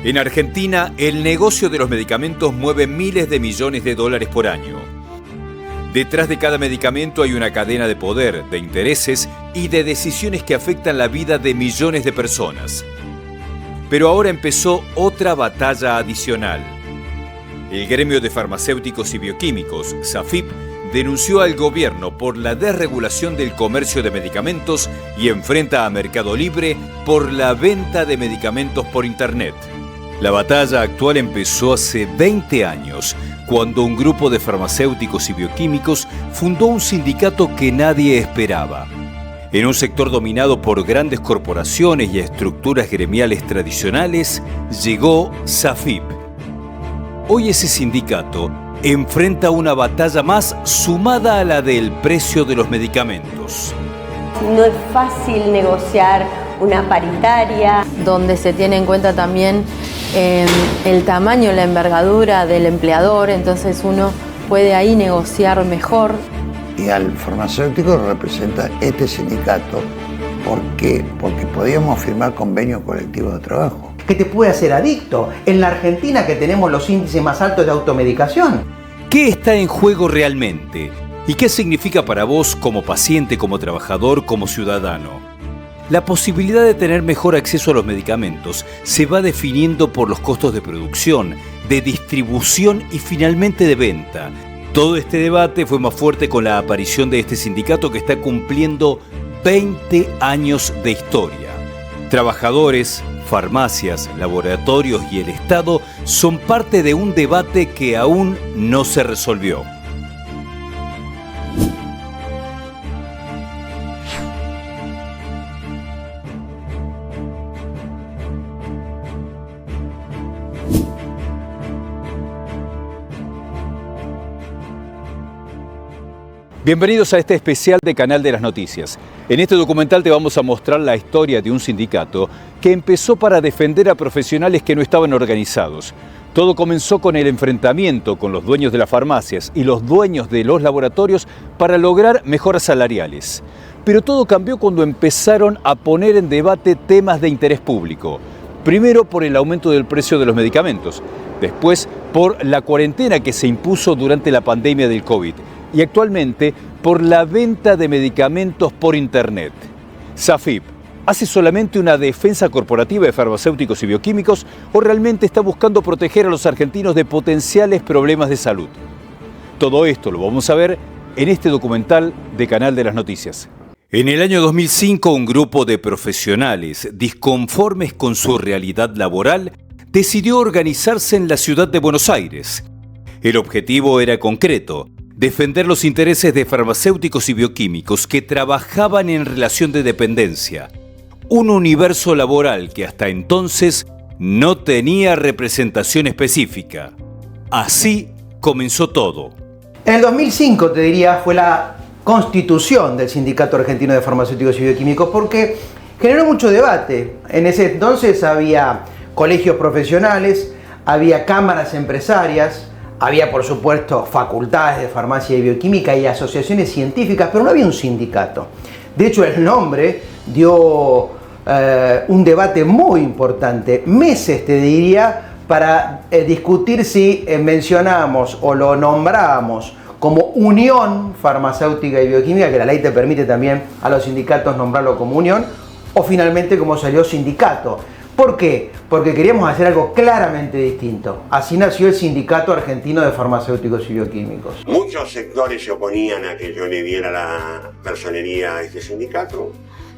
En Argentina, el negocio de los medicamentos mueve miles de millones de dólares por año. Detrás de cada medicamento hay una cadena de poder, de intereses y de decisiones que afectan la vida de millones de personas. Pero ahora empezó otra batalla adicional. El gremio de farmacéuticos y bioquímicos, SAFIP, denunció al gobierno por la desregulación del comercio de medicamentos y enfrenta a Mercado Libre por la venta de medicamentos por Internet. La batalla actual empezó hace 20 años, cuando un grupo de farmacéuticos y bioquímicos fundó un sindicato que nadie esperaba. En un sector dominado por grandes corporaciones y estructuras gremiales tradicionales, llegó SAFIP. Hoy ese sindicato enfrenta una batalla más sumada a la del precio de los medicamentos. No es fácil negociar una paritaria. Donde se tiene en cuenta también el tamaño, la envergadura del empleador, entonces uno puede ahí negociar mejor. Y al farmacéutico representa este sindicato porque podíamos firmar convenios colectivos de trabajo. Que te puede hacer adicto. En la Argentina, que tenemos los índices más altos de automedicación. ¿Qué está en juego realmente? ¿Y qué significa para vos como paciente, como trabajador, como ciudadano? La posibilidad de tener mejor acceso a los medicamentos se va definiendo por los costos de producción, de distribución y finalmente de venta. Todo este debate fue más fuerte con la aparición de este sindicato que está cumpliendo 20 años de historia. Trabajadores, farmacias, laboratorios y el Estado son parte de un debate que aún no se resolvió. Bienvenidos a este especial de Canal de las Noticias. En este documental te vamos a mostrar la historia de un sindicato que empezó para defender a profesionales que no estaban organizados. Todo comenzó con el enfrentamiento con los dueños de las farmacias y los dueños de los laboratorios para lograr mejoras salariales. Pero todo cambió cuando empezaron a poner en debate temas de interés público. Primero por el aumento del precio de los medicamentos, después por la cuarentena que se impuso durante la pandemia del COVID. Y actualmente por la venta de medicamentos por Internet. SAFIP, ¿hace solamente una defensa corporativa de farmacéuticos y bioquímicos o realmente está buscando proteger a los argentinos de potenciales problemas de salud? Todo esto lo vamos a ver en este documental de Canal de las Noticias. En el año 2005, un grupo de profesionales disconformes con su realidad laboral decidió organizarse en la ciudad de Buenos Aires. El objetivo era concreto: defender los intereses de farmacéuticos y bioquímicos que trabajaban en relación de dependencia. Un universo laboral que hasta entonces no tenía representación específica. Así comenzó todo. En el 2005, te diría, fue la constitución del Sindicato Argentino de Farmacéuticos y Bioquímicos porque generó mucho debate. En ese entonces había colegios profesionales, había cámaras empresarias, había, por supuesto, facultades de farmacia y bioquímica y asociaciones científicas, pero no había un sindicato. De hecho, el nombre dio un debate muy importante, meses te diría, para discutir si mencionamos o lo nombrábamos como Unión Farmacéutica y Bioquímica, que la ley te permite también a los sindicatos nombrarlo como unión, o finalmente como salió sindicato. ¿Por qué? Porque queríamos hacer algo claramente distinto. Así nació el Sindicato Argentino de Farmacéuticos y Bioquímicos. Muchos sectores se oponían a que yo le diera la personería a este sindicato.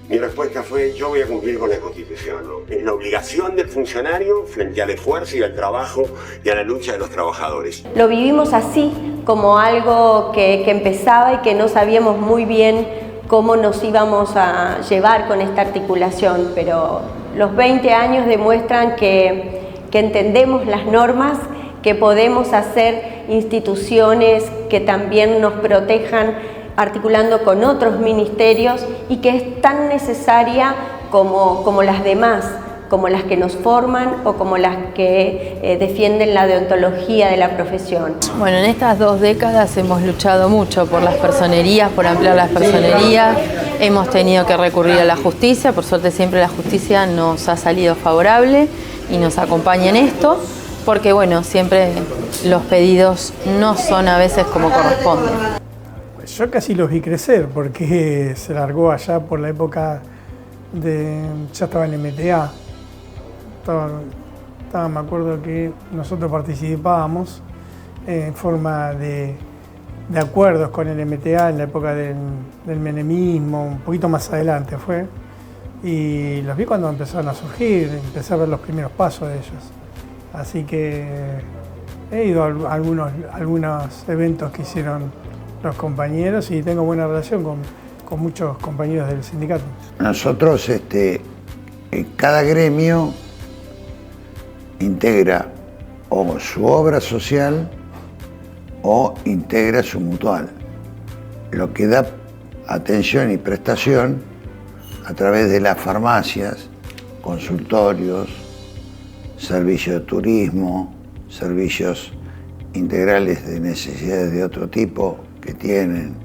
Mi respuesta fue: yo voy a cumplir con la Constitución, ¿no? Es la obligación del funcionario frente al esfuerzo y al trabajo y a la lucha de los trabajadores. Lo vivimos así, como algo que empezaba y que no sabíamos muy bien cómo nos íbamos a llevar con esta articulación, pero los 20 años demuestran que entendemos las normas, que podemos hacer instituciones que también nos protejan articulando con otros ministerios y que es tan necesaria como las demás, como las que nos forman o como las que defienden la deontología de la profesión. Bueno, en estas 2 décadas hemos luchado mucho por las personerías, por ampliar las personerías. Hemos tenido que recurrir a la justicia, por suerte siempre la justicia nos ha salido favorable y nos acompaña en esto, porque bueno, siempre los pedidos no son a veces como corresponden. Yo casi los vi crecer porque se largó allá por la época de... ya estaba en MTA. Me acuerdo que nosotros participábamos en forma de acuerdos con el MTA en la época del menemismo, un poquito más adelante fue. Y los vi cuando empezaron a surgir, empecé a ver los primeros pasos de ellos. Así que he ido a algunos eventos que hicieron los compañeros y tengo buena relación con muchos compañeros del sindicato. Nosotros, cada gremio integra o su obra social o integra su mutual, lo que da atención y prestación a través de las farmacias, consultorios, servicios de turismo, servicios integrales de necesidades de otro tipo que tienen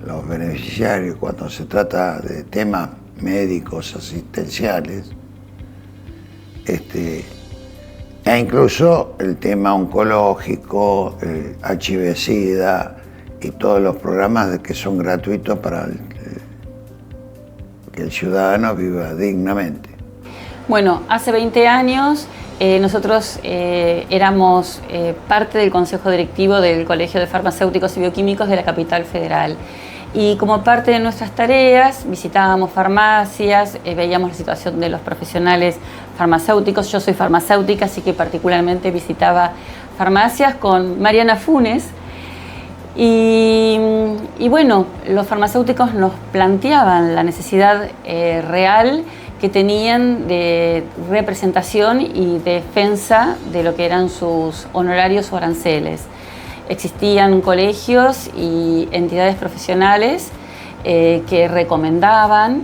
los beneficiarios cuando se trata de temas médicos, asistenciales, e incluso el tema oncológico, el HIV-Sida y todos los programas que son gratuitos para que el ciudadano viva dignamente. Bueno, hace 20 años nosotros éramos parte del Consejo Directivo del Colegio de Farmacéuticos y Bioquímicos de la Capital Federal. Y como parte de nuestras tareas visitábamos farmacias, veíamos la situación de los profesionales farmacéuticos. Yo soy farmacéutica, así que particularmente visitaba farmacias con Mariana Funes. Y bueno, los farmacéuticos nos planteaban la necesidad real que tenían de representación y defensa de lo que eran sus honorarios o aranceles. Existían colegios y entidades profesionales que recomendaban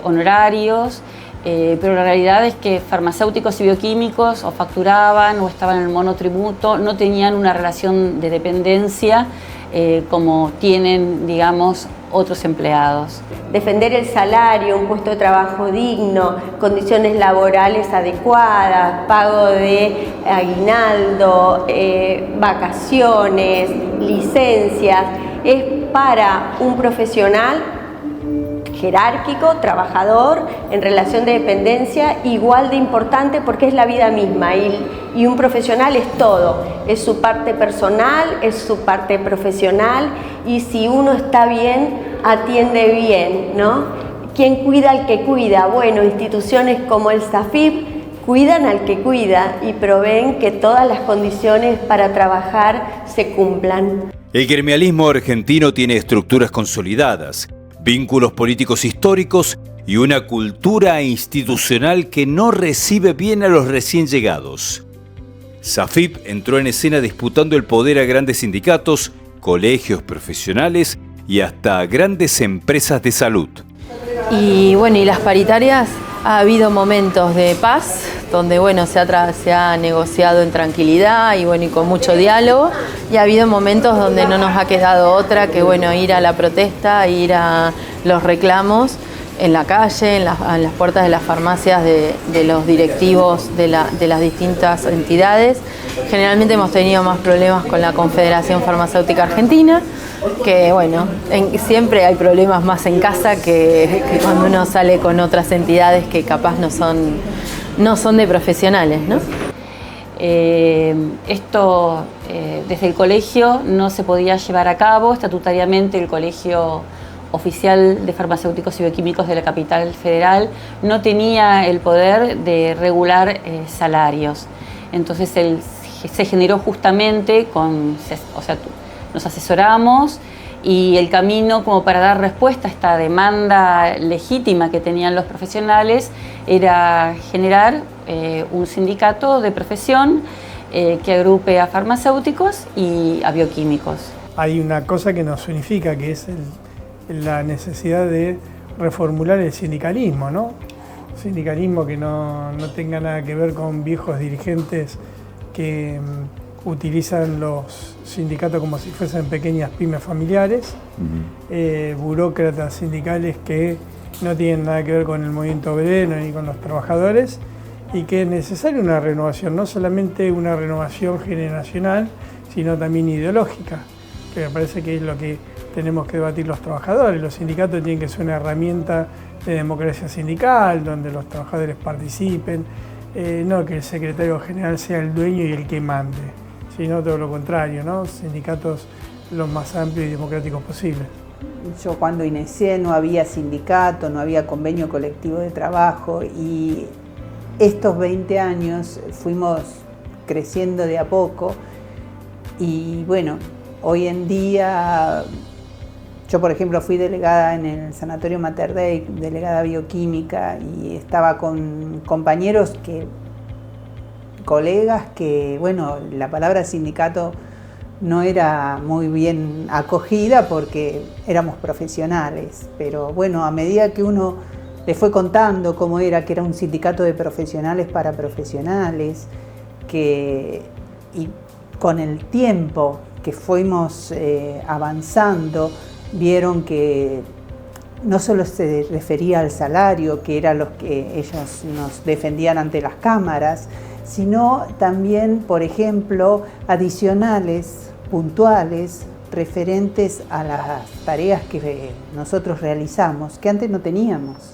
honorarios, pero la realidad es que farmacéuticos y bioquímicos o facturaban o estaban en el monotributo, no tenían una relación de dependencia como tienen, digamos, otros empleados. Defender el salario, un puesto de trabajo digno, condiciones laborales adecuadas, pago de aguinaldo, vacaciones, licencias, es para un profesional jerárquico, trabajador, en relación de dependencia, igual de importante porque es la vida misma y un profesional es todo, es su parte personal, es su parte profesional y si uno está bien, atiende bien, ¿no? ¿Quién cuida al que cuida? Bueno, instituciones como el SAFIP cuidan al que cuida y proveen que todas las condiciones para trabajar se cumplan. El gremialismo argentino tiene estructuras consolidadas, vínculos políticos históricos y una cultura institucional que no recibe bien a los recién llegados. SAFIP entró en escena disputando el poder a grandes sindicatos, colegios profesionales y hasta a grandes empresas de salud. Y bueno, y las paritarias, ha habido momentos de paz, donde bueno, se ha negociado en tranquilidad y bueno, y con mucho diálogo, y ha habido momentos donde no nos ha quedado otra que bueno, ir a la protesta, ir a los reclamos en la calle, en las puertas de las farmacias de los directivos de las distintas entidades. Generalmente hemos tenido más problemas con la Confederación Farmacéutica Argentina, que bueno, siempre hay problemas más en casa que cuando uno sale con otras entidades que capaz no son de profesionales, ¿no? Esto desde el colegio no se podía llevar a cabo. Estatutariamente el Colegio Oficial de Farmacéuticos y Bioquímicos de la Capital Federal no tenía el poder de regular salarios. Entonces se generó justamente nos asesoramos y el camino como para dar respuesta a esta demanda legítima que tenían los profesionales era generar un sindicato de profesión que agrupe a farmacéuticos y a bioquímicos. Hay una cosa que nos unifica, que es la necesidad de reformular el sindicalismo, ¿no? Sindicalismo que no tenga nada que ver con viejos dirigentes que utilizan los sindicatos como si fuesen pequeñas pymes familiares, burócratas sindicales que no tienen nada que ver con el movimiento obrero ni con los trabajadores y que es necesaria una renovación, no solamente una renovación generacional, sino también ideológica, que me parece que es lo que tenemos que debatir los trabajadores. Los sindicatos tienen que ser una herramienta de democracia sindical, donde los trabajadores participen, no que el secretario general sea el dueño y el que mande, sino todo lo contrario, ¿no? Sindicatos lo más amplios y democráticos posibles. Yo cuando inicié no había sindicato, no había convenio colectivo de trabajo, y estos 20 años fuimos creciendo de a poco, y bueno, hoy en día yo por ejemplo fui delegada en el Sanatorio Mater Dei, delegada bioquímica, y estaba con compañeros colegas que, bueno, la palabra sindicato no era muy bien acogida porque éramos profesionales, pero bueno, a medida que uno le fue contando cómo era, que era un sindicato de profesionales para profesionales, y con el tiempo que fuimos avanzando, vieron que no solo se refería al salario, que era lo que ellos nos defendían ante las cámaras, sino también, por ejemplo, adicionales, puntuales, referentes a las tareas que nosotros realizamos, que antes no teníamos.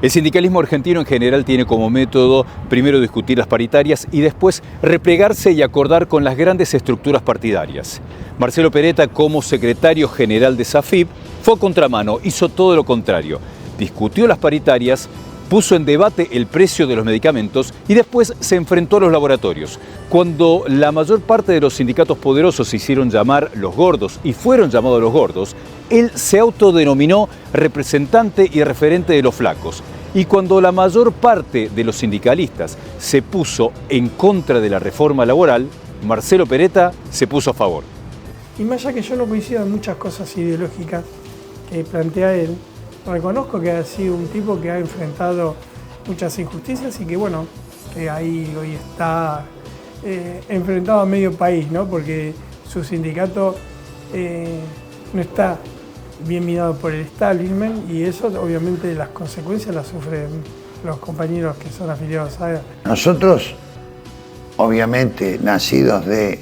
El sindicalismo argentino en general tiene como método primero discutir las paritarias y después replegarse y acordar con las grandes estructuras partidarias. Marcelo Peretta, como secretario general de SAFIP, fue a contramano, hizo todo lo contrario. Discutió las paritarias, puso en debate el precio de los medicamentos y después se enfrentó a los laboratorios. Cuando la mayor parte de los sindicatos poderosos se hicieron llamar los gordos y fueron llamados los gordos, él se autodenominó representante y referente de los flacos. Y cuando la mayor parte de los sindicalistas se puso en contra de la reforma laboral, Marcelo Peretta se puso a favor. Y más allá que yo no coincido en muchas cosas ideológicas que plantea él, reconozco que ha sido un tipo que ha enfrentado muchas injusticias y que bueno, que ahí hoy está enfrentado a medio país, ¿no? Porque su sindicato no está bien mirado por el establishment y eso obviamente las consecuencias las sufren los compañeros que son afiliados a él. Nosotros, obviamente nacidos de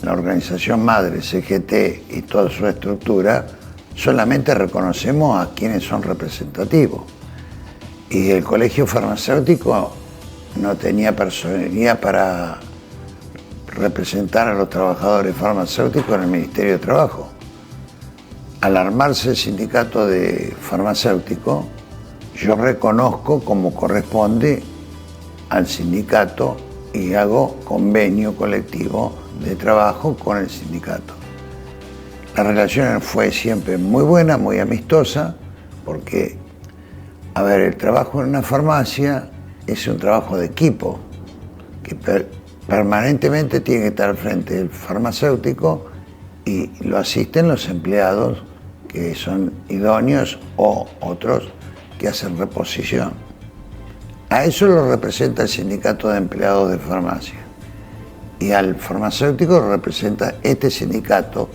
la organización madre CGT y toda su estructura, solamente reconocemos a quienes son representativos. Y el colegio farmacéutico no tenía personalidad para representar a los trabajadores farmacéuticos en el Ministerio de Trabajo. Al armarse el sindicato de farmacéutico, yo reconozco como corresponde al sindicato y hago convenio colectivo de trabajo con el sindicato. La relación fue siempre muy buena, muy amistosa, porque, a ver, el trabajo en una farmacia es un trabajo de equipo, que permanentemente tiene que estar al frente del farmacéutico y lo asisten los empleados que son idóneos o otros que hacen reposición. A eso lo representa el sindicato de empleados de farmacia. Y al farmacéutico lo representa este sindicato.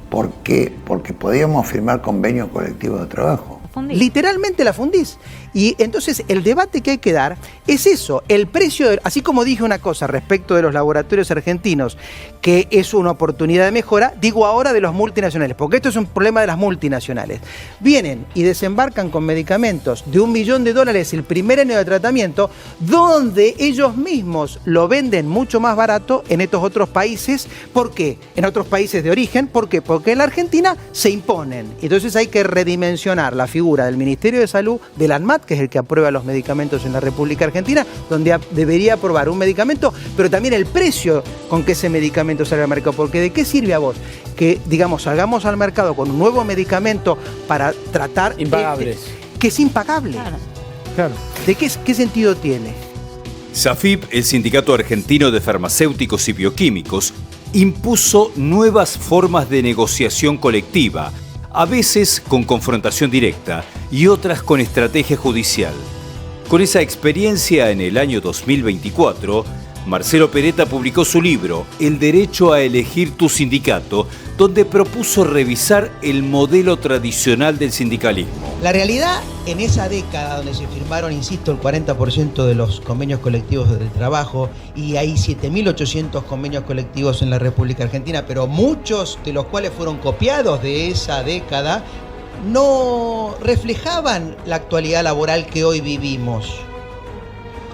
¿Por qué? Porque podíamos firmar convenios colectivos de trabajo. Literalmente la fundís. Y entonces el debate que hay que dar es eso, el precio, así como dije una cosa respecto de los laboratorios argentinos, que es una oportunidad de mejora, digo ahora de los multinacionales, porque esto es un problema de las multinacionales. Vienen y desembarcan con medicamentos de $1 millón el primer año de tratamiento, donde ellos mismos lo venden mucho más barato en estos otros países. ¿Por qué? En otros países de origen. ¿Por qué? Porque en la Argentina se imponen. Entonces hay que redimensionar la figura del Ministerio de Salud, del ANMAT, que es el que aprueba los medicamentos en la República Argentina, donde debería aprobar un medicamento, pero también el precio con que ese medicamento sale al mercado. Porque ¿de qué sirve a vos que, digamos, salgamos al mercado con un nuevo medicamento para tratar... Impagables. Que es impagable. Claro. ¿De qué sentido tiene? SAFIP, el Sindicato Argentino de Farmacéuticos y Bioquímicos, impuso nuevas formas de negociación colectiva, a veces con confrontación directa y otras con estrategia judicial. Con esa experiencia en el año 2024, Marcelo Peretta publicó su libro El derecho a elegir tu sindicato, donde propuso revisar el modelo tradicional del sindicalismo. La realidad, en esa década donde se firmaron, insisto, el 40% de los convenios colectivos del trabajo, y hay 7.800 convenios colectivos en la República Argentina, pero muchos de los cuales fueron copiados de esa década, no reflejaban la actualidad laboral que hoy vivimos.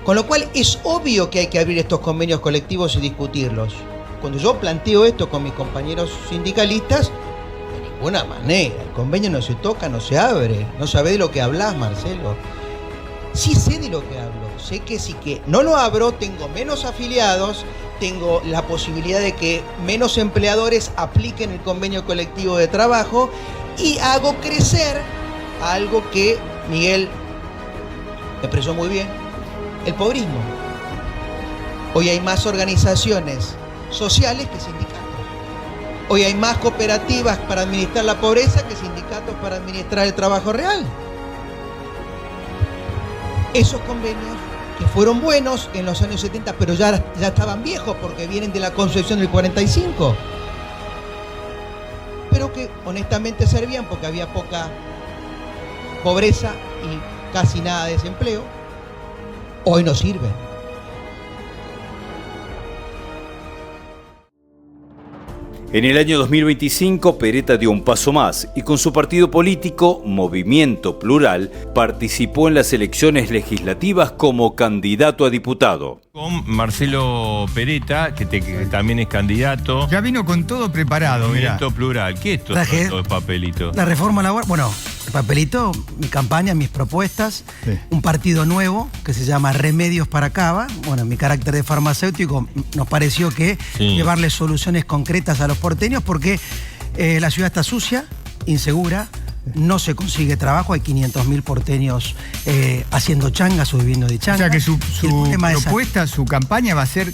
Con lo cual es obvio que hay que abrir estos convenios colectivos y discutirlos. Cuando yo planteo esto con mis compañeros sindicalistas, de ninguna manera, el convenio no se toca, no se abre. No sabés de lo que hablás, Marcelo. Sí sé de lo que hablo. Sé que si que no lo abro, tengo menos afiliados, tengo la posibilidad de que menos empleadores apliquen el convenio colectivo de trabajo y hago crecer algo que Miguel expresó muy bien, el pobrismo. Hoy hay más organizaciones sociales que sindicatos. Hoy hay más cooperativas para administrar la pobreza que sindicatos para administrar el trabajo real. Esos convenios que fueron buenos en los años 70, pero ya estaban viejos porque vienen de la concepción del 45. Pero que honestamente servían porque había poca pobreza y casi nada de desempleo. Hoy no sirven. En el año 2025, Peretta dio un paso más y con su partido político, Movimiento Plural, participó en las elecciones legislativas como candidato a diputado. Con Marcelo Peretta, que también es candidato. Ya vino con todo preparado, Movimiento Plural. ¿Qué es todo el papelito? La reforma laboral, bueno, el papelito, mi campaña, mis propuestas, sí. Un partido nuevo que se llama Remedios para Cava. Bueno, en mi carácter de farmacéutico nos pareció que llevarle soluciones concretas a los porteños porque la ciudad está sucia, insegura, no se consigue trabajo, hay 500.000 porteños haciendo changas o viviendo de changas. O sea que su propuesta, su campaña va a ser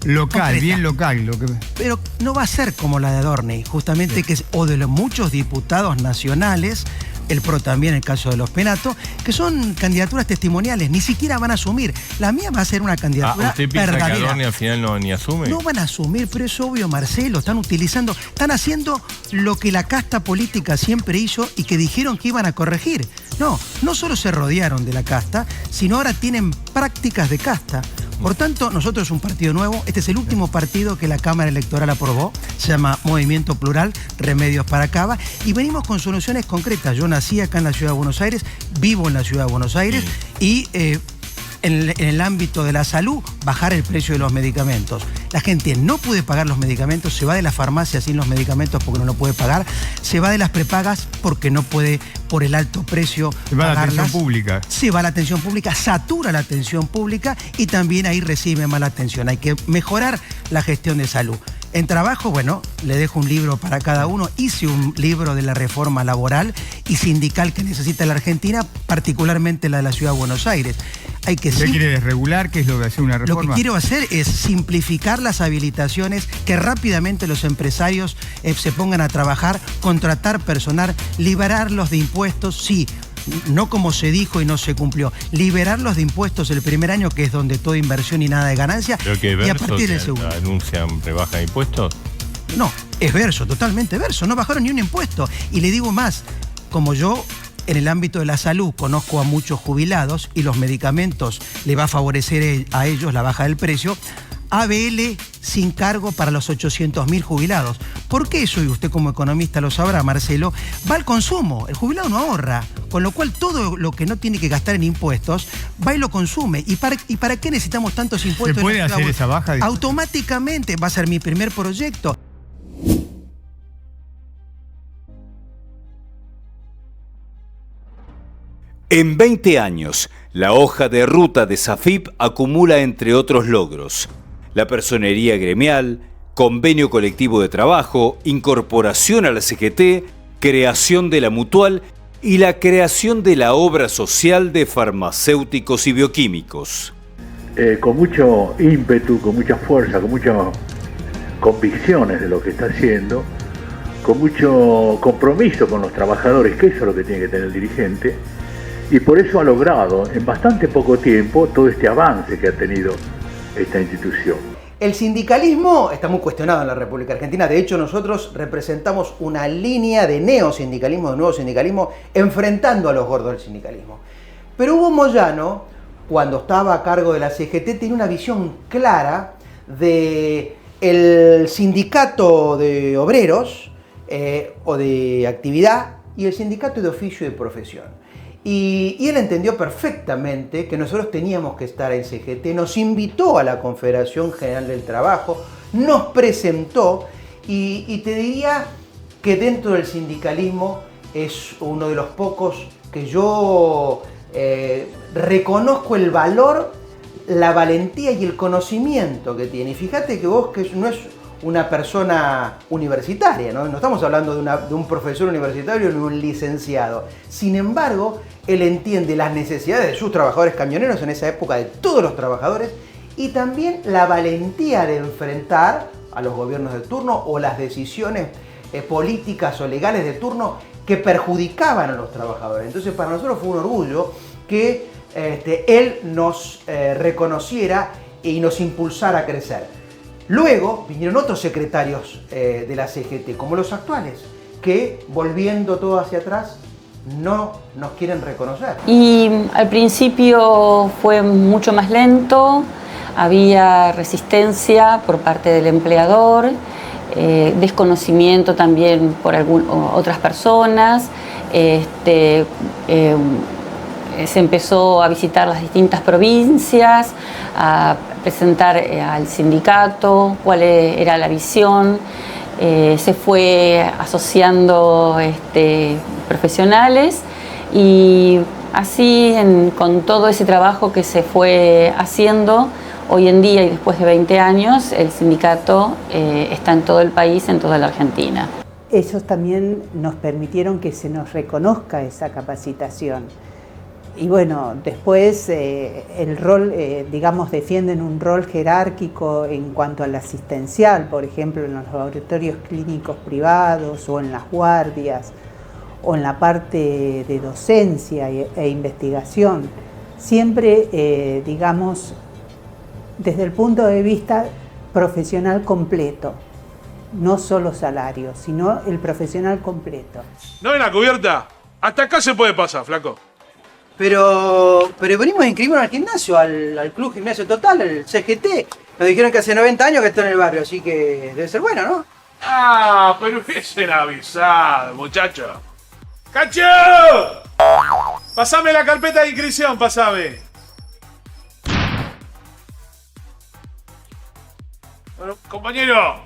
local, concreta, bien local. Pero no va a ser como la de Adorni, justamente, que es, o de los muchos diputados nacionales, el PRO también, en el caso de los Penato, que son candidaturas testimoniales, ni siquiera van a asumir. La mía va a ser una candidatura ¿Usted piensa verdadera. que Adorni al final ni asume? No van a asumir, pero es obvio, Marcelo, están haciendo lo que la casta política siempre hizo y que dijeron que iban a corregir. No solo se rodearon de la casta, sino ahora tienen prácticas de casta. Por tanto, nosotros un partido nuevo, este es el último partido que la Cámara Electoral aprobó, se llama Movimiento Plural, Remedios para Cava, y venimos con soluciones concretas. Yo nací acá en la Ciudad de Buenos Aires, vivo en la Ciudad de Buenos Aires y en el ámbito de la salud, bajar el precio de los medicamentos. La gente no puede pagar los medicamentos, se va de la farmacia sin los medicamentos porque no lo puede pagar, se va de las prepagas porque no puede, por el alto precio, se va a la atención pública. Se va a la atención pública, satura la atención pública y también ahí recibe mala atención. Hay que mejorar la gestión de salud. En trabajo, bueno, le dejo un libro para cada uno. Hice un libro de la reforma laboral y sindical que necesita la Argentina, particularmente la de la Ciudad de Buenos Aires. ¿Usted quiere desregular? ¿Qué es lo que hace una reforma? Lo que quiero hacer es simplificar las habilitaciones, que rápidamente los empresarios se pongan a trabajar, contratar personal, liberarlos de impuestos, sí. No como se dijo y no se cumplió. Liberarlos de impuestos el primer año, que es donde toda inversión y nada de ganancia. ¿Pero que y a partir del segundo anuncian rebaja de impuestos? No, es verso, totalmente verso. No bajaron ni un impuesto. Y le digo más, como yo en el ámbito de la salud conozco a muchos jubilados y los medicamentos le va a favorecer a ellos la baja del precio, ABL sin cargo para los 800.000 jubilados. ¿Por qué eso? Y usted como economista lo sabrá, Marcelo, va al consumo. El jubilado no ahorra, con lo cual todo lo que no tiene que gastar en impuestos va y lo consume. ¿Y para qué necesitamos tantos impuestos? ¿Se puede hacer esa baja? Automáticamente va a ser mi primer proyecto. En 20 años, la hoja de ruta de SAFIP acumula, entre otros logros, la personería gremial, convenio colectivo de trabajo, incorporación a la CGT, creación de la mutual y la creación de la obra social de farmacéuticos y bioquímicos. Con mucho ímpetu, con mucha fuerza, con muchas convicciones de lo que está haciendo, con mucho compromiso con los trabajadores, que eso es lo que tiene que tener el dirigente, y por eso ha logrado en bastante poco tiempo todo este avance que ha tenido esta institución. El sindicalismo está muy cuestionado en la República Argentina. De hecho, nosotros representamos una línea de neosindicalismo, de nuevo sindicalismo, enfrentando a los gordos del sindicalismo. Pero Hugo Moyano, cuando estaba a cargo de la CGT, tenía una visión clara de el sindicato de obreros o de actividad y el sindicato de oficio y de profesión. Y él entendió perfectamente que nosotros teníamos que estar en CGT, nos invitó a la Confederación General del Trabajo, nos presentó y te diría que dentro del sindicalismo es uno de los pocos que yo reconozco el valor, la valentía y el conocimiento que tiene. Y fíjate que vos que no es una persona universitaria, ¿no? No estamos hablando de un profesor universitario ni un licenciado. Sin embargo, él entiende las necesidades de sus trabajadores camioneros en esa época, de todos los trabajadores, y también la valentía de enfrentar a los gobiernos de turno o las decisiones políticas o legales de turno que perjudicaban a los trabajadores. Entonces, para nosotros fue un orgullo que él nos reconociera y nos impulsara a crecer. Luego vinieron otros secretarios de la CGT, como los actuales, que volviendo todo hacia atrás no nos quieren reconocer. Y al principio fue mucho más lento, había resistencia por parte del empleador, desconocimiento también por otras personas. Se empezó a visitar las distintas provincias, a presentar al sindicato cuál era la visión. Se fue asociando profesionales y así con todo ese trabajo que se fue haciendo, hoy en día y después de 20 años, el sindicato está en todo el país, en toda la Argentina. Ellos también nos permitieron que se nos reconozca esa capacitación. Y bueno, después el rol, digamos, defienden un rol jerárquico en cuanto al asistencial, por ejemplo, en los laboratorios clínicos privados o en las guardias o en la parte de docencia e investigación. Siempre, digamos, desde el punto de vista profesional completo, no solo salario, sino el profesional completo. ¿No ven la cubierta? Hasta acá se puede pasar, flaco. Pero venimos a inscribirnos al gimnasio, al Club Gimnasio Total, al CGT. Nos dijeron que hace 90 años que está en el barrio, así que debe ser bueno, ¿no? Ah, pero hubiesen avisado, muchacho. ¡Cacho! Pasame la carpeta de inscripción, pasame. Bueno, compañero,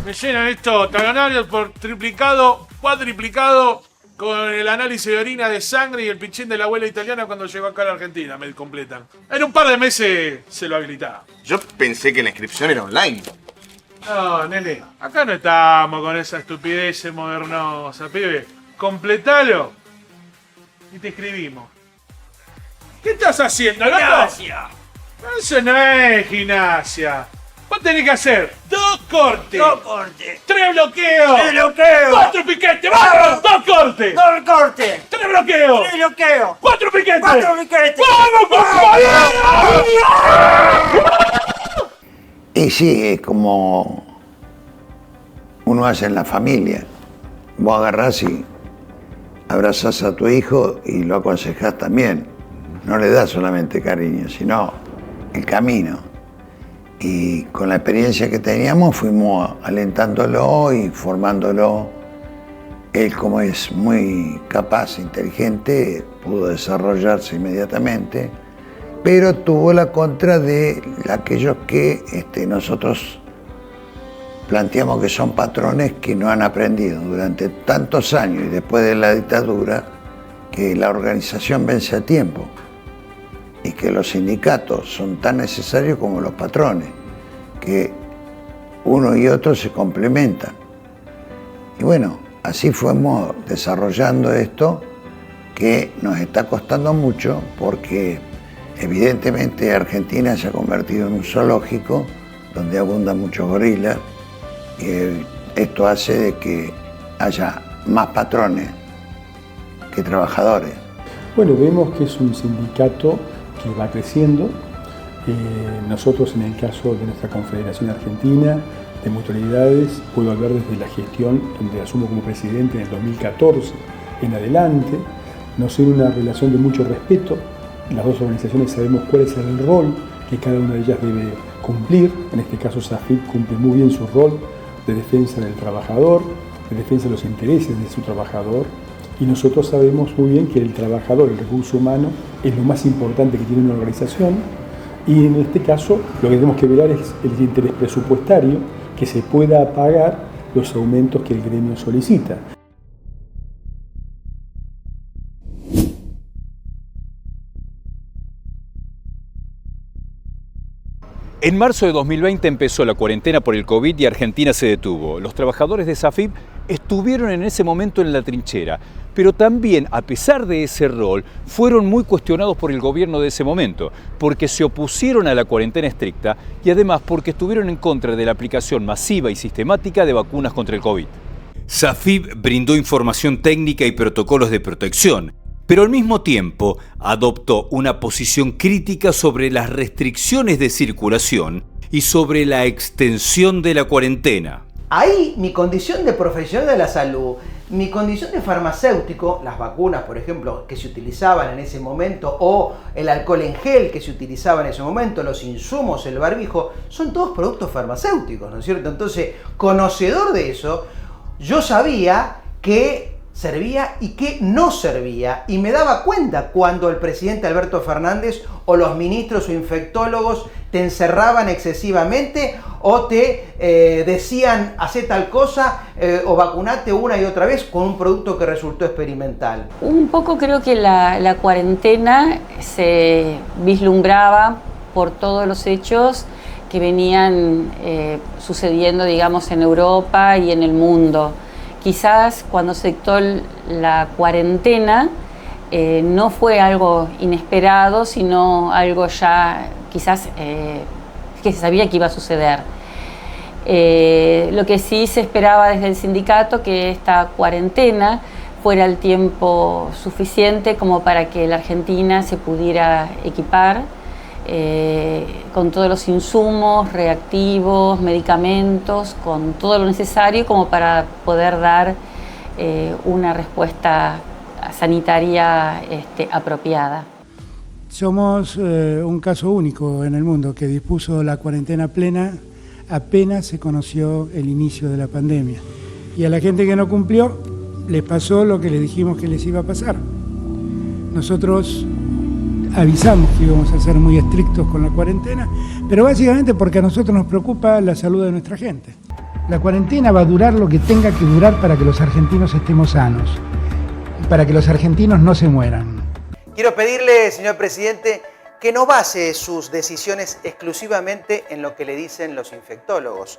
me llenan estos talonarios por triplicado, cuadriplicado, con el análisis de orina, de sangre y el pichín de la abuela italiana cuando llegó acá a la Argentina, me completan. En un par de meses se lo habilitaba. Yo pensé que la inscripción era online. No, nene, acá no estamos con esa estupidez modernosa, pibe. Completalo y te escribimos. ¿Qué estás haciendo, loco? Gimnasia. Eso no es gimnasia. Vos tenés que hacer 2 cortes. 2 cortes. 3 bloqueos. 3 bloqueos. 4 piquetes. ¡Vamos! 2 cortes. 2 cortes. 3 bloqueos. 3 bloqueos. 4 piquetes. 4 piquetes. ¡Vamos, compañero! Y sí, es como uno hace en la familia. Vos agarrás y abrazás a tu hijo y lo aconsejás también. No le das solamente cariño, sino el camino. Y con la experiencia que teníamos fuimos alentándolo y formándolo. Él, como es muy capaz, inteligente, pudo desarrollarse inmediatamente, pero tuvo la contra de aquellos que nosotros planteamos que son patrones que no han aprendido durante tantos años y después de la dictadura, que la organización vence a tiempo y que los sindicatos son tan necesarios como los patrones, que uno y otro se complementan. Y bueno, así fuimos desarrollando esto, que nos está costando mucho porque evidentemente Argentina se ha convertido en un zoológico donde abundan muchos gorilas, y esto hace de que haya más patrones que trabajadores. Bueno, vemos que es un sindicato que va creciendo, Nosotros, en el caso de nuestra Confederación Argentina de Mutualidades, puedo hablar desde la gestión, donde asumo como presidente en el 2014 en adelante, nos une una relación de mucho respeto. Las dos organizaciones sabemos cuál es el rol que cada una de ellas debe cumplir. En este caso, SAFIP cumple muy bien su rol de defensa del trabajador, de defensa de los intereses de su trabajador, y nosotros sabemos muy bien que el trabajador, el recurso humano, es lo más importante que tiene una organización, y en este caso lo que tenemos que velar es el interés presupuestario, que se pueda pagar los aumentos que el gremio solicita. En marzo de 2020 empezó la cuarentena por el COVID y Argentina se detuvo. Los trabajadores de SAFIP estuvieron en ese momento en la trinchera, pero también, a pesar de ese rol, fueron muy cuestionados por el gobierno de ese momento, porque se opusieron a la cuarentena estricta y además porque estuvieron en contra de la aplicación masiva y sistemática de vacunas contra el COVID. SAFIP brindó información técnica y protocolos de protección, pero al mismo tiempo adoptó una posición crítica sobre las restricciones de circulación y sobre la extensión de la cuarentena. Ahí mi condición de profesional de la salud, mi condición de farmacéutico, las vacunas, por ejemplo, que se utilizaban en ese momento, o el alcohol en gel que se utilizaba en ese momento, los insumos, el barbijo, son todos productos farmacéuticos, ¿no es cierto? Entonces, conocedor de eso, yo sabía que servía y que no servía, y me daba cuenta cuando el presidente Alberto Fernández o los ministros o infectólogos te encerraban excesivamente o te decían hacé tal cosa o vacunate una y otra vez con un producto que resultó experimental. Un poco creo que la cuarentena se vislumbraba por todos los hechos que venían sucediendo, digamos, en Europa y en el mundo. Quizás cuando se dictó la cuarentena no fue algo inesperado, sino algo ya quizás que se sabía que iba a suceder. Lo que sí se esperaba desde el sindicato que esta cuarentena fuera el tiempo suficiente como para que la Argentina se pudiera equipar con todos los insumos, reactivos, medicamentos, con todo lo necesario como para poder dar una respuesta sanitaria apropiada. Somos un caso único en el mundo que dispuso la cuarentena plena apenas se conoció el inicio de la pandemia. Y a la gente que no cumplió les pasó lo que les dijimos que les iba a pasar. Nosotros avisamos que íbamos a ser muy estrictos con la cuarentena, pero básicamente porque a nosotros nos preocupa la salud de nuestra gente. La cuarentena va a durar lo que tenga que durar para que los argentinos estemos sanos, para que los argentinos no se mueran. Quiero pedirle, señor presidente, que no base sus decisiones exclusivamente en lo que le dicen los infectólogos.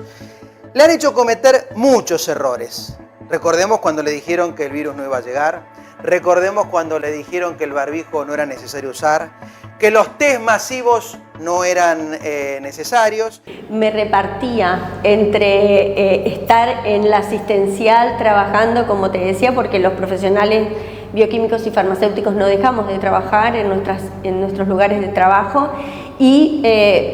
Le han hecho cometer muchos errores. Recordemos cuando le dijeron que el virus no iba a llegar, recordemos cuando le dijeron que el barbijo no era necesario usar, que los test masivos no eran necesarios. Me repartía entre estar en la asistencial trabajando, como te decía, porque los profesionales bioquímicos y farmacéuticos no dejamos de trabajar en nuestros lugares de trabajo, y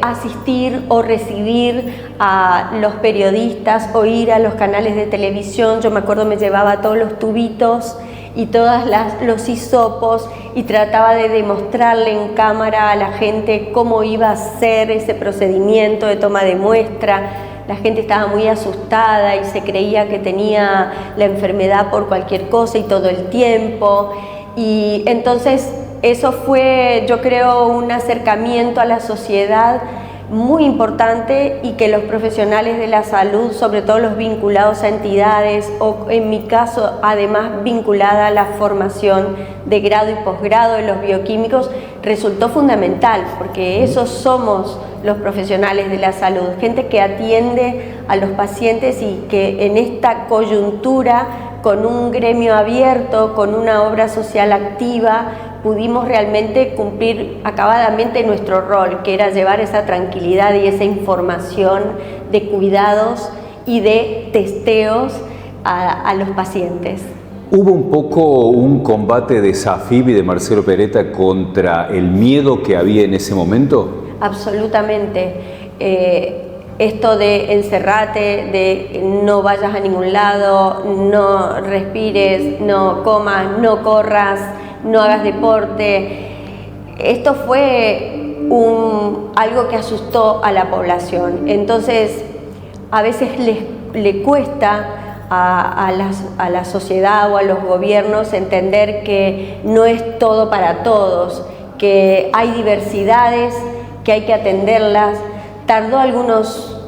asistir o recibir a los periodistas o ir a los canales de televisión. Yo me acuerdo me llevaba todos los tubitos y todos los hisopos y trataba de demostrarle en cámara a la gente cómo iba a ser ese procedimiento de toma de muestra. La gente estaba muy asustada y se creía que tenía la enfermedad por cualquier cosa y todo el tiempo. Y entonces eso fue, yo creo, un acercamiento a la sociedad muy importante, y que los profesionales de la salud, sobre todo los vinculados a entidades, o en mi caso además vinculada a la formación de grado y posgrado de los bioquímicos, resultó fundamental, porque esos somos los profesionales de la salud, gente que atiende a los pacientes y que en esta coyuntura, con un gremio abierto, con una obra social activa, pudimos realmente cumplir acabadamente nuestro rol, que era llevar esa tranquilidad y esa información de cuidados y de testeos a los pacientes. ¿Hubo un poco un combate de SAFIP y de Marcelo Peretta contra el miedo que había en ese momento? absolutamente. Esto de encerrate, de no vayas a ningún lado, no respires, no comas, no corras, no hagas deporte. Esto fue algo que asustó a la población. Entonces, a veces le cuesta a la sociedad o a los gobiernos entender que no es todo para todos, que hay diversidades, que hay que atenderlas. Tardó algunos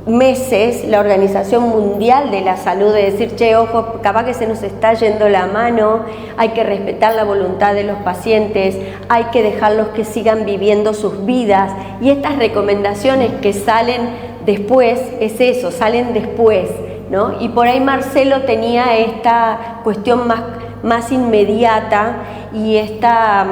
meses la Organización Mundial de la Salud de decir, che, ojo, capaz que se nos está yendo la mano, hay que respetar la voluntad de los pacientes, hay que dejarlos que sigan viviendo sus vidas. Y estas recomendaciones que salen después, es eso, salen después, ¿no? Y por ahí Marcelo tenía esta cuestión más inmediata y esta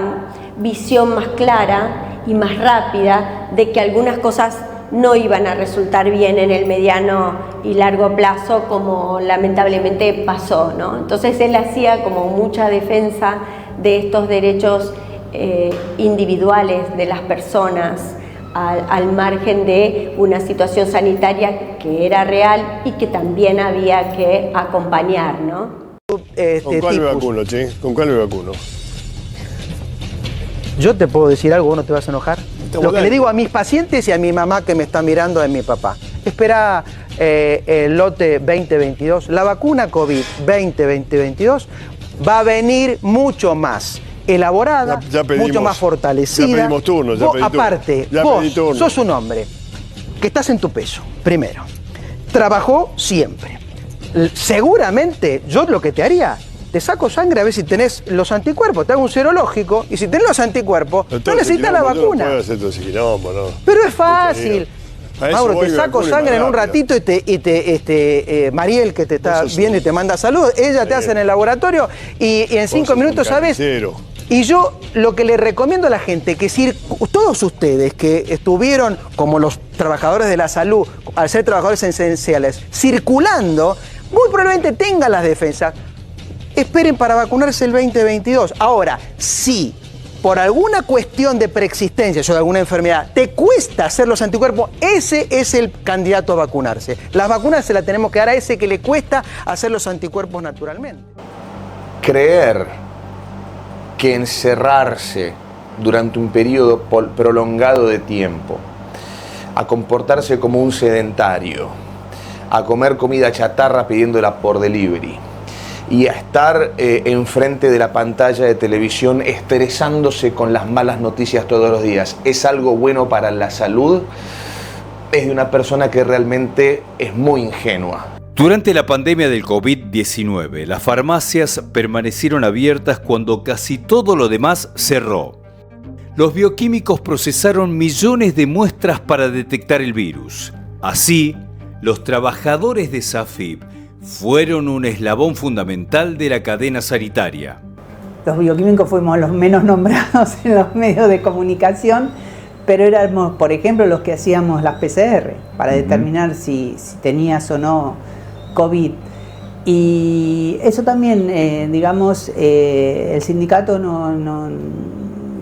visión más clara y más rápida de que algunas cosas no iban a resultar bien en el mediano y largo plazo, como lamentablemente pasó, ¿no? Entonces él hacía como mucha defensa de estos derechos individuales de las personas al margen de una situación sanitaria que era real y que también había que acompañar, ¿no? ¿Con cuál me vacuno, che? ¿Con cuál me vacuno? Yo te puedo decir algo, ¿vos no te vas a enojar? Lo que le digo a mis pacientes y a mi mamá que me está mirando es mi papá. Espera el lote 2022. La vacuna COVID 2022 va a venir mucho más elaborada, ya pedimos, mucho más fortalecida. Ya pedimos turnos, ya pedí turnos. Aparte, vos sos un hombre que estás en tu peso, primero. Trabajó siempre. Seguramente yo lo que te haría, te saco sangre a ver si tenés los anticuerpos, te hago un serológico y si tenés los anticuerpos, no necesitas la vacuna. Pero es fácil. Mauro, te saco sangre en un ratito y Mariel, que te está viendo y te manda saludos, ella te hace en el laboratorio y en 5 minutos sabes. Y yo lo que le recomiendo a la gente, que si todos ustedes que estuvieron como los trabajadores de la salud, al ser trabajadores esenciales, circulando, muy probablemente tengan las defensas. Esperen para vacunarse el 2022. Ahora, si por alguna cuestión de preexistencia o de alguna enfermedad te cuesta hacer los anticuerpos, ese es el candidato a vacunarse. Las vacunas se las tenemos que dar a ese que le cuesta hacer los anticuerpos naturalmente. Creer que encerrarse durante un periodo prolongado de tiempo, a comportarse como un sedentario, a comer comida chatarra pidiéndola por delivery, y a estar enfrente de la pantalla de televisión estresándose con las malas noticias todos los días, ¿es algo bueno para la salud? Es de una persona que realmente es muy ingenua. Durante la pandemia del COVID-19, las farmacias permanecieron abiertas cuando casi todo lo demás cerró. Los bioquímicos procesaron millones de muestras para detectar el virus. Así, los trabajadores de SAFIP fueron un eslabón fundamental de la cadena sanitaria. Los bioquímicos fuimos los menos nombrados en los medios de comunicación, pero éramos, por ejemplo, los que hacíamos las PCR para determinar si tenías o no COVID. Y eso también, digamos, el sindicato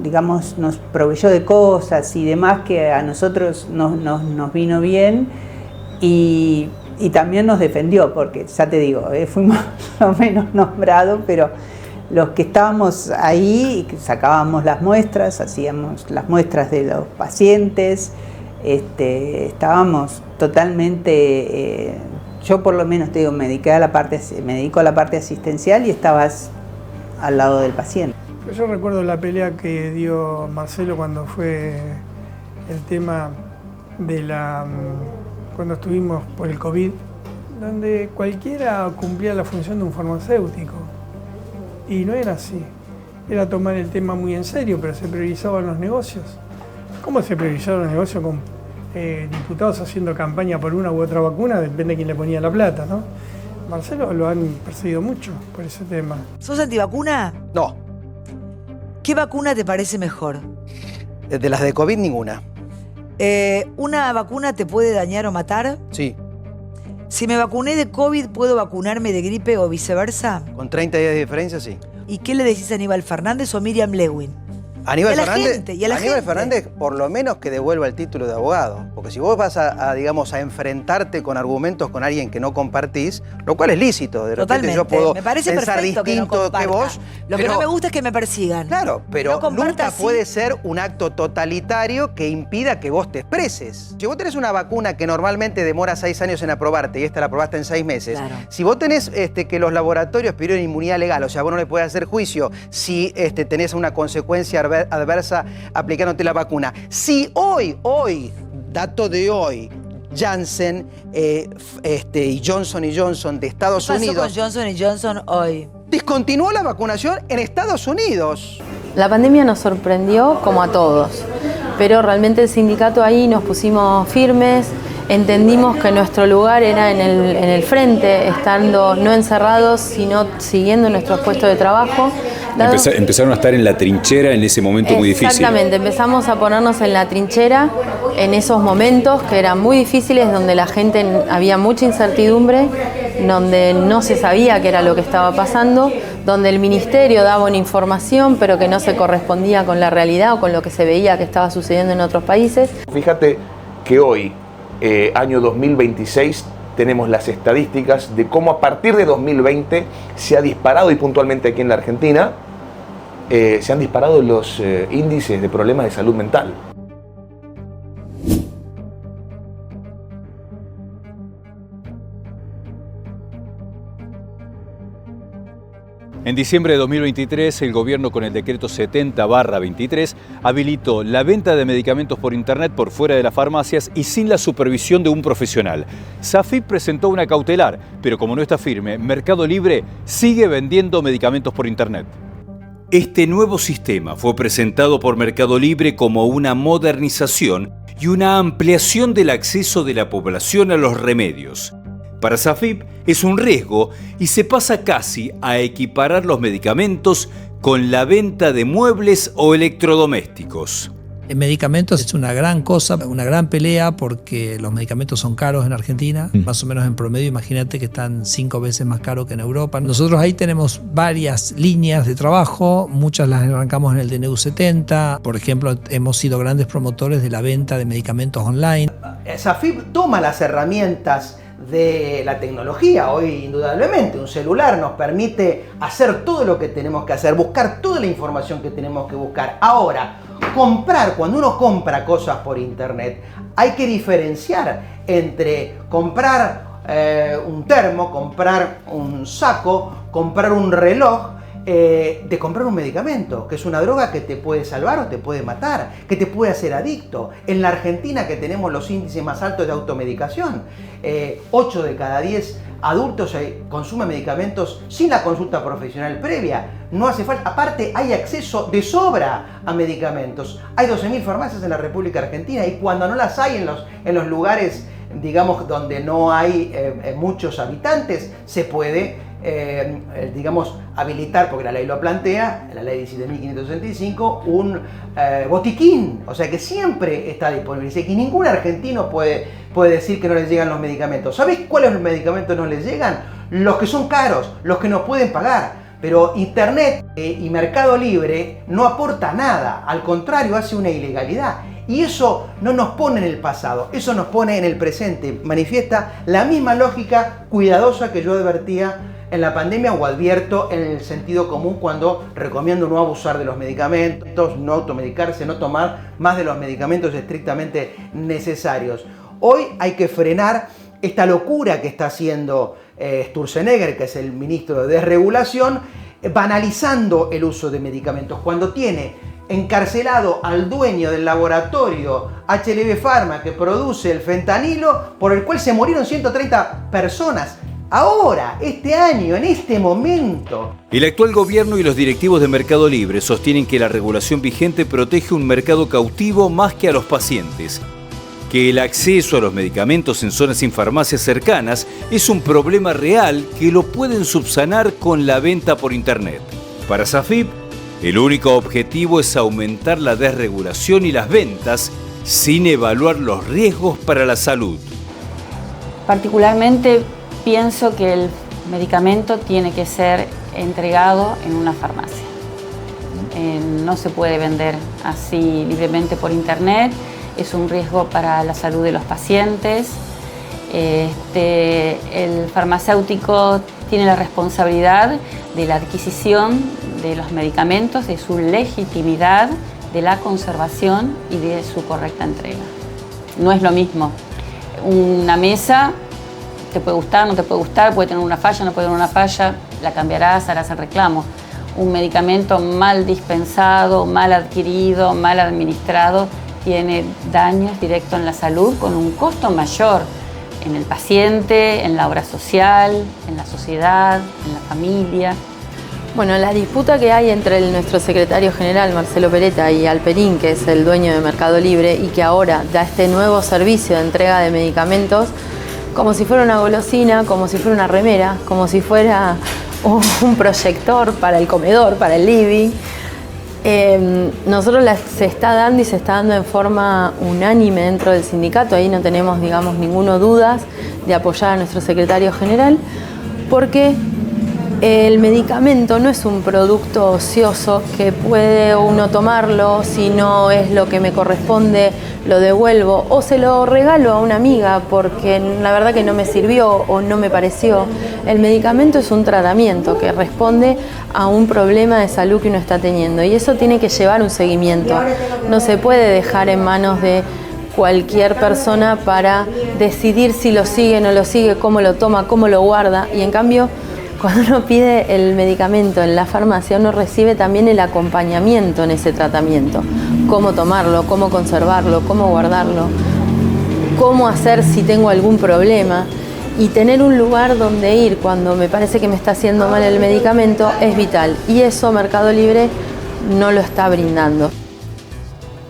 digamos, nos proveyó de cosas y demás que a nosotros nos vino bien y también nos defendió, porque ya te digo, fuimos los menos nombrados, pero los que estábamos ahí, sacábamos las muestras, hacíamos las muestras de los pacientes, estábamos totalmente, yo por lo menos te digo, me dedico a la parte asistencial y estabas al lado del paciente. Yo recuerdo la pelea que dio Marcelo cuando fue el tema de cuando estuvimos por el COVID, donde cualquiera cumplía la función de un farmacéutico. Y no era así. Era tomar el tema muy en serio, pero se priorizaban los negocios. ¿Cómo se priorizaron los negocios con diputados haciendo campaña por una u otra vacuna? Depende de quién le ponía la plata, ¿no? Marcelo lo han perseguido mucho por ese tema. ¿Sos antivacuna? No. ¿Qué vacuna te parece mejor? De las de COVID, ninguna. ¿Una vacuna te puede dañar o matar? Sí. Si me vacuné de COVID, ¿puedo vacunarme de gripe o viceversa? Con 30 días de diferencia, sí. ¿Y qué le decís a Aníbal Fernández o Miriam Lewin? Aníbal Y a la Fernández, gente, y a la Aníbal gente. Fernández, por lo menos que devuelva el título de abogado. Porque si vos vas digamos, a enfrentarte con argumentos con alguien que no compartís, lo cual es lícito. De repente Totalmente. yo puedo Me parece pensar perfecto que no distinto que comparta. vos. Lo que no me gusta es que me persigan. Claro, pero No comparta, nunca sí. puede ser un acto totalitario que impida que vos te expreses. Si vos tenés una vacuna que normalmente demora 6 años en aprobarte y esta la aprobaste en 6 meses, Claro. si vos tenés que los laboratorios pidieron inmunidad legal, o sea, vos no le podés hacer juicio si tenés una consecuencia adversa aplicándote la vacuna. Si hoy, dato de hoy, Janssen y Johnson & Johnson de Estados ¿Qué pasó Unidos con Johnson & Johnson hoy? discontinuó la vacunación en Estados Unidos. La pandemia nos sorprendió como a todos, pero realmente el sindicato ahí nos pusimos firmes, entendimos que nuestro lugar era en el frente, estando no encerrados, sino siguiendo nuestros puestos de trabajo. Empezaron a estar en la trinchera en ese momento muy difícil. Exactamente, empezamos a ponernos en la trinchera en esos momentos que eran muy difíciles, donde la gente había mucha incertidumbre, donde no se sabía qué era lo que estaba pasando, donde el ministerio daba una información pero que no se correspondía con la realidad o con lo que se veía que estaba sucediendo en otros países. Fíjate que hoy, año 2026, tenemos las estadísticas de cómo a partir de 2020 se ha disparado, y puntualmente aquí en la Argentina, se han disparado los índices de problemas de salud mental. En diciembre de 2023, el gobierno con el decreto 70/23 habilitó la venta de medicamentos por internet por fuera de las farmacias y sin la supervisión de un profesional. SAFIP presentó una cautelar, pero como no está firme, Mercado Libre sigue vendiendo medicamentos por internet. Este nuevo sistema fue presentado por Mercado Libre como una modernización y una ampliación del acceso de la población a los remedios. Para SAFIP es un riesgo y se pasa casi a equiparar los medicamentos con la venta de muebles o electrodomésticos. En medicamentos es una gran cosa, una gran pelea, porque los medicamentos son caros en Argentina, más o menos en promedio, imagínate que están 5 veces más caros que en Europa. Nosotros ahí tenemos varias líneas de trabajo, muchas las arrancamos en el DNU 70, por ejemplo, hemos sido grandes promotores de la venta de medicamentos online. SAFIP toma las herramientas de la tecnología. Hoy, indudablemente, un celular nos permite hacer todo lo que tenemos que hacer, buscar toda la información que tenemos que buscar. Ahora, cuando uno compra cosas por internet, hay que diferenciar entre comprar un termo, comprar un saco, comprar un reloj, de comprar un medicamento, que es una droga que te puede salvar o te puede matar, que te puede hacer adicto. En la Argentina, que tenemos los índices más altos de automedicación, 8 de cada 10 adultos consumen medicamentos sin la consulta profesional previa. No hace falta. Aparte, hay acceso de sobra a medicamentos. Hay 12.000 farmacias en la República Argentina, y cuando no las hay en los lugares, digamos, donde no hay muchos habitantes, se puede digamos, habilitar, porque la ley lo plantea, la ley 17.565, un botiquín, o sea que siempre está disponible. Dice que ningún argentino puede decir que no les llegan los medicamentos. ¿Sabés cuáles medicamentos no les llegan? Los que son caros, los que no pueden pagar. Pero Internet y Mercado Libre no aporta nada, al contrario, hace una ilegalidad. Y eso no nos pone en el pasado, eso nos pone en el presente. Manifiesta la misma lógica cuidadosa que yo advertía en la pandemia, o advierto en el sentido común cuando recomiendo no abusar de los medicamentos, no automedicarse, no tomar más de los medicamentos estrictamente necesarios. Hoy hay que frenar esta locura que está haciendo Sturzenegger, que es el ministro de Desregulación, banalizando el uso de medicamentos, cuando tiene encarcelado al dueño del laboratorio HLB Pharma que produce el fentanilo, por el cual se murieron 130 personas. Ahora, este año, en este momento. El actual gobierno y los directivos de Mercado Libre sostienen que la regulación vigente protege un mercado cautivo más que a los pacientes, que el acceso a los medicamentos en zonas sin farmacias cercanas es un problema real que lo pueden subsanar con la venta por internet. Para SAFIP, el único objetivo es aumentar la desregulación y las ventas sin evaluar los riesgos para la salud. Particularmente pienso que el medicamento tiene que ser entregado en una farmacia. no se puede vender así libremente por internet, es un riesgo para la salud de los pacientes. El farmacéutico tiene la responsabilidad de la adquisición de los medicamentos, de su legitimidad, de la conservación y de su correcta entrega. No es lo mismo. Una mesa te puede gustar, no te puede gustar, puede tener una falla, no puede tener una falla, la cambiarás, harás el reclamo. Un medicamento mal dispensado, mal adquirido, mal administrado, tiene daños directos en la salud con un costo mayor en el paciente, en la obra social, en la sociedad, en la familia. Bueno, la disputa que hay entre nuestro secretario general, Marcelo Peretta, y Alperín, que es el dueño de Mercado Libre y que ahora da este nuevo servicio de entrega de medicamentos, como si fuera una golosina, como si fuera una remera, como si fuera un proyector para el comedor, para el living. Nosotros se está dando y se está dando en forma unánime dentro del sindicato, ahí no tenemos, digamos, ninguna duda de apoyar a nuestro secretario general, porque el medicamento no es un producto ocioso que puede uno tomarlo, si no es lo que me corresponde lo devuelvo o se lo regalo a una amiga porque la verdad que no me sirvió o no me pareció. El medicamento es un tratamiento que responde a un problema de salud que uno está teniendo y eso tiene que llevar un seguimiento. No se puede dejar en manos de cualquier persona para decidir si lo sigue, no lo sigue, cómo lo toma, cómo lo guarda y en cambio cuando uno pide el medicamento en la farmacia, uno recibe también el acompañamiento en ese tratamiento. Cómo tomarlo, cómo conservarlo, cómo guardarlo, cómo hacer si tengo algún problema. Y tener un lugar donde ir cuando me parece que me está haciendo mal el medicamento es vital. Y eso Mercado Libre no lo está brindando.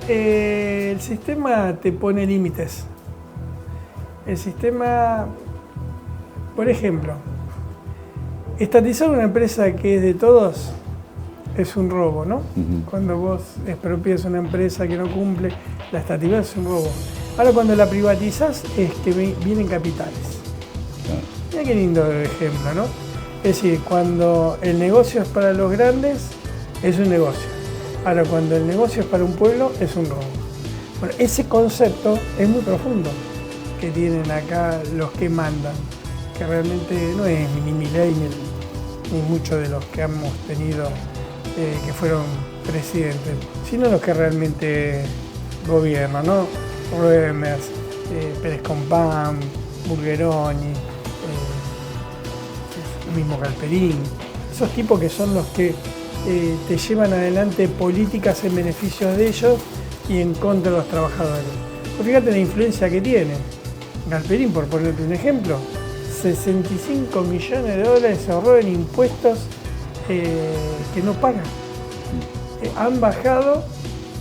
El sistema te pone límites. El sistema, por ejemplo, estatizar una empresa que es de todos es un robo, ¿no? Cuando vos expropias una empresa que no cumple, la estatizás es un robo. Ahora cuando la privatizás es que vienen capitales. Mira qué lindo ejemplo, ¿no? Es decir, cuando el negocio es para los grandes, es un negocio. Ahora cuando el negocio es para un pueblo, es un robo. Bueno, ese concepto es muy profundo que tienen acá los que mandan, que realmente no es ni Milei ni muchos de los que hemos tenido que fueron presidentes, sino los que realmente gobiernan, ¿no? Römers, Pérez Compán, Bulgeroni, el mismo Galperín, esos tipos que son los que te llevan adelante políticas en beneficio de ellos y en contra de los trabajadores. Pues fíjate la influencia que tiene. Galperín, por ponerte un ejemplo, 65 millones de dólares se ahorró en impuestos que no pagan. Han bajado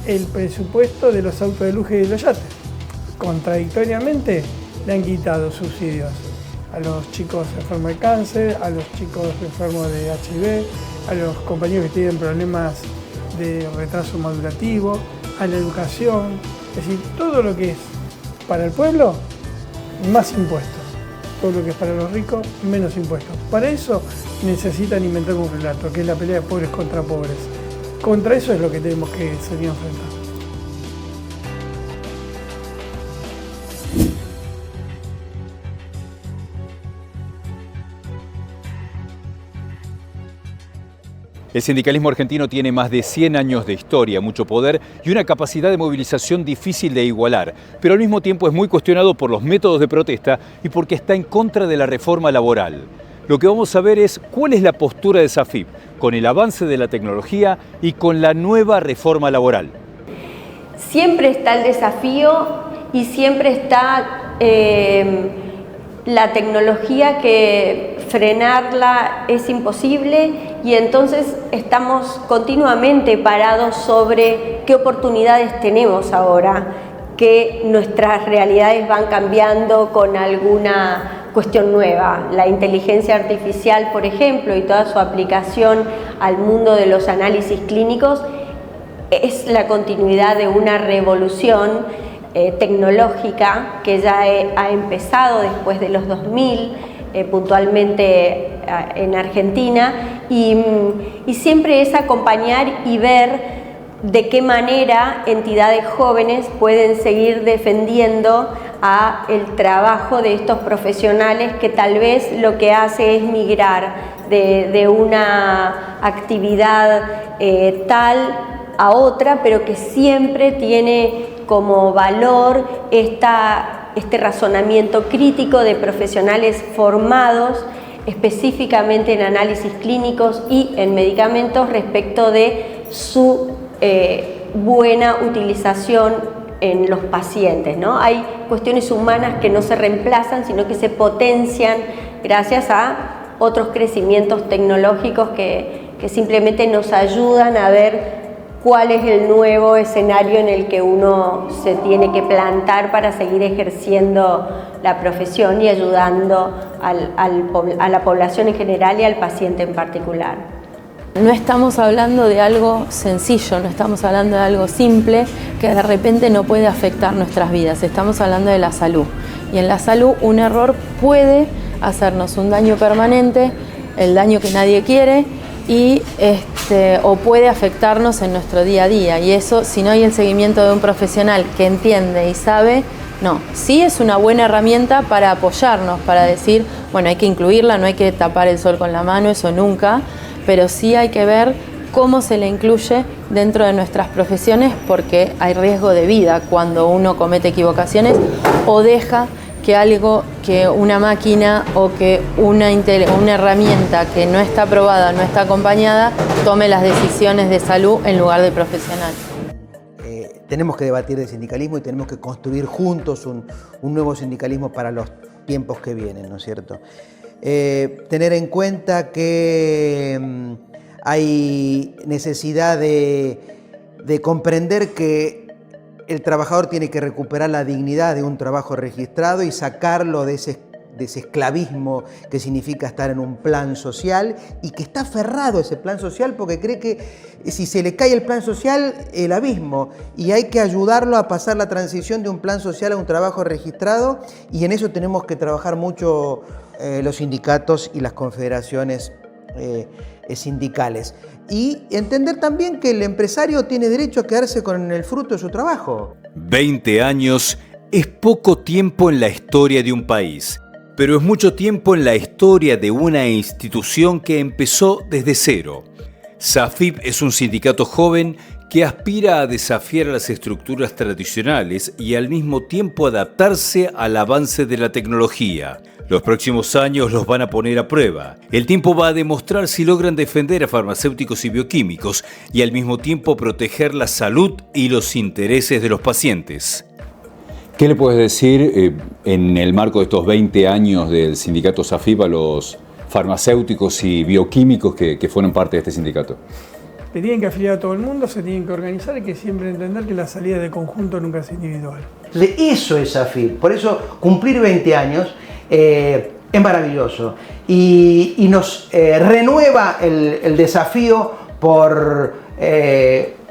el presupuesto de los autos de lujo y de los yates. Contradictoriamente le han quitado subsidios a los chicos enfermos de cáncer, a los chicos enfermos de HIV, a los compañeros que tienen problemas de retraso madurativo, a la educación. Es decir, todo lo que es para el pueblo, más impuestos. Todo lo que es para los ricos, menos impuestos. Para eso necesitan inventar un relato, que es la pelea de pobres contra pobres. Contra eso es lo que tenemos que salir a enfrentar. El sindicalismo argentino tiene más de 100 años de historia, mucho poder y una capacidad de movilización difícil de igualar, pero al mismo tiempo es muy cuestionado por los métodos de protesta y porque está en contra de la reforma laboral. Lo que vamos a ver es cuál es la postura de SAFIP con el avance de la tecnología y con la nueva reforma laboral. Siempre está el desafío y siempre está la tecnología que frenarla es imposible y entonces estamos continuamente parados sobre qué oportunidades tenemos ahora, que nuestras realidades van cambiando con alguna cuestión nueva. La inteligencia artificial, por ejemplo, y toda su aplicación al mundo de los análisis clínicos es la continuidad de una revolución tecnológica que ya ha empezado después de los 2000, puntualmente en Argentina y siempre es acompañar y ver de qué manera entidades jóvenes pueden seguir defendiendo el trabajo de estos profesionales que tal vez lo que hace es migrar de una actividad tal a otra, pero que siempre tiene como valor este razonamiento crítico de profesionales formados específicamente en análisis clínicos y en medicamentos respecto de su buena utilización en los pacientes, ¿no? Hay cuestiones humanas que no se reemplazan, sino que se potencian gracias a otros crecimientos tecnológicos que simplemente nos ayudan a ver cuál es el nuevo escenario en el que uno se tiene que plantar para seguir ejerciendo la profesión y ayudando a la población en general y al paciente en particular. No estamos hablando de algo sencillo, no estamos hablando de algo simple que de repente no puede afectar nuestras vidas, estamos hablando de la salud. Y en la salud un error puede hacernos un daño permanente, el daño que nadie quiere, o puede afectarnos en nuestro día a día. Y eso, si no hay el seguimiento de un profesional que entiende y sabe, no. Sí es una buena herramienta para apoyarnos, para decir, bueno, hay que incluirla, no hay que tapar el sol con la mano, eso nunca, pero sí hay que ver cómo se le incluye dentro de nuestras profesiones, porque hay riesgo de vida cuando uno comete equivocaciones o deja que una máquina o que una herramienta que no está aprobada, no está acompañada, tome las decisiones de salud en lugar del profesional. Tenemos que debatir de sindicalismo y tenemos que construir juntos un nuevo sindicalismo para los tiempos que vienen, ¿no es cierto? Tener en cuenta que hay necesidad de comprender que el trabajador tiene que recuperar la dignidad de un trabajo registrado y sacarlo de ese esclavismo que significa estar en un plan social y que está aferrado a ese plan social porque cree que si se le cae el plan social, el abismo, y hay que ayudarlo a pasar la transición de un plan social a un trabajo registrado, y en eso tenemos que trabajar mucho los sindicatos y las confederaciones sindicales. Y entender también que el empresario tiene derecho a quedarse con el fruto de su trabajo. 20 años es poco tiempo en la historia de un país, pero es mucho tiempo en la historia de una institución que empezó desde cero. SAFIP es un sindicato joven que aspira a desafiar las estructuras tradicionales y al mismo tiempo adaptarse al avance de la tecnología. Los próximos años los van a poner a prueba. El tiempo va a demostrar si logran defender a farmacéuticos y bioquímicos y al mismo tiempo proteger la salud y los intereses de los pacientes. ¿Qué le puedes decir en el marco de estos 20 años del sindicato SAFIP a los farmacéuticos y bioquímicos que fueron parte de este sindicato? Que tienen que afiliar a todo el mundo, se tienen que organizar y que siempre entender que la salida de conjunto nunca es individual. Eso es SAFIP, por eso cumplir 20 años es maravilloso y nos renueva el desafío por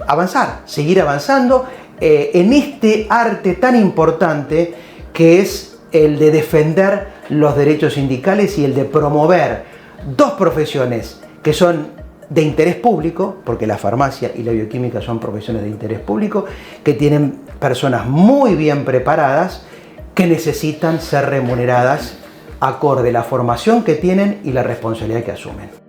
avanzar, seguir avanzando en este arte tan importante que es el de defender los derechos sindicales y el de promover dos profesiones que son de interés público, porque la farmacia y la bioquímica son profesiones de interés público, que tienen personas muy bien preparadas que necesitan ser remuneradas acorde a la formación que tienen y la responsabilidad que asumen.